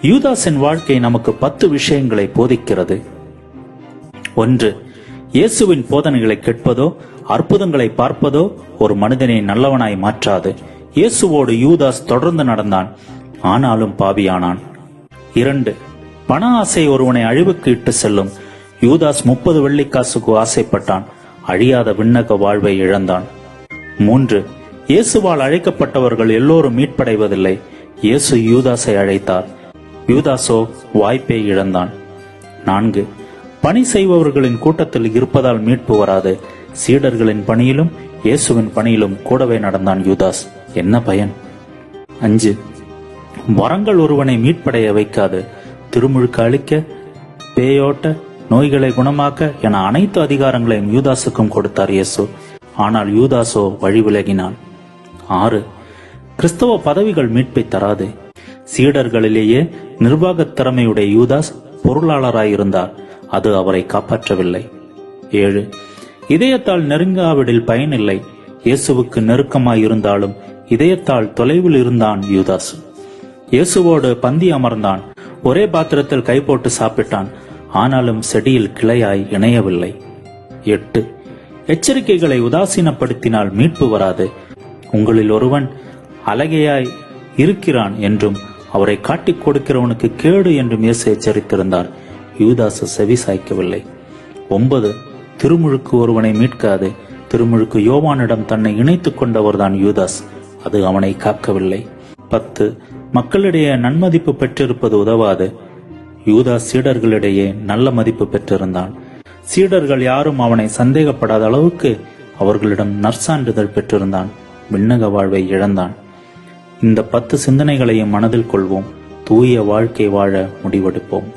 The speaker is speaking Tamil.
யூதாஸின் வாழ்க்கை நமக்கு 10 விஷயங்களை போதிக்கிறது. 1. இயேசுவின் போதனைகளை கேட்பதோ அற்புதங்களை பார்ப்பதோ ஒரு மனிதனை நல்லவனாய் மாற்றாது. இயேசுவோடு யூதாஸ் தொடர்ந்து நடந்தான், ஆனாலும் பாவியானான். 2. பண ஆசை ஒருவனை அழிவுக்கு இட்டு செல்லும். யூதாஸ் 30 வெள்ளிக்காசுக்கு ஆசைப்பட்டான், அழியாத விண்ணக வாழ்வை இழந்தான். 3. இயேசுவால் அழைக்கப்பட்டவர்கள் எல்லோரும் மீட்படைவதில்லை. இயேசு யூதாஸை அழைத்தார், யூதாஸோ வாய்ப்பை இழந்தான். 4. பணி செய்பவர்களின் கூட்டத்தில் இருப்பதால் மீட்பு வராது. சீடர்களின் பணியிலும் இயேசுவின் பணியிலும் கூடவே நடந்தான் யூதாஸ். என்ன பயன்? 5. வரங்கள் ஒருவனை மீட்படைய வைக்காது. திருமுழுக்கு அளிக்க, பேயோட்ட, நோய்களை குணமாக்க என அனைத்து அதிகாரங்களையும் யூதாசுக்கும் கொடுத்தார் இயேசு. ஆனால் யூதாஸோ வழி விலகினான். 6. கிறிஸ்தவ பதவிகள் மீட்பை தராது. சீடர்களிலேயே நிர்வாகத் திறமையுடைய யூதாஸ் பொருளாளராயிருந்தார், அது அவரை காப்பாற்றவில்லை. 7. இதயத்தால் நெருங்காவிடில் பயனில்லை. இயேசுவுக்கு நெருக்கமாயிருந்தாலும் இதயத்தால் தொலைவில் இருந்தான் யூதாஸ். இயேசுவோடு பந்தி அமர்ந்தான், ஒரே பாத்திரத்தில் கை போட்டு சாப்பிட்டான், ஆனாலும் செடியில் கிளையாய் இணையவில்லை. 8. எச்சரிக்கைகளை உதாசீனப்படுத்தினால் மீட்பு வராது. உங்களில் ஒருவன் அலகையாய் இருக்கிறான் என்றும் அவரை காட்டிக் கொடுக்கிறவனுக்கு கேடு என்றும் இயேசு எச்சரித்திருந்தார். யூதாசு செவி சாய்க்கவில்லை. 9. திருமுழுக்கு ஒருவனை மீட்காது. திருமுழுக்கு யோவானிடம் தன்னை இணைத்துக் கொண்டவர்தான் யூதாஸ், அது அவனை காக்கவில்லை. 10. மக்களிடையே நன்மதிப்பு பெற்றிருப்பது உதவாது. யூதாஸ் சீடர்களிடையே நல்ல மதிப்பு பெற்றிருந்தான். சீடர்கள் யாரும் அவனை சந்தேகப்படாத அளவுக்கு அவர்களிடம் நற்சான்றிதழ் பெற்றிருந்தான். விண்ணக வாழ்வை இழந்தான். இந்த 10 சிந்தனைகளையும் மனதில் கொள்வோம். தூய வாழ்க்கை வாழ முடிவெடுப்போம்.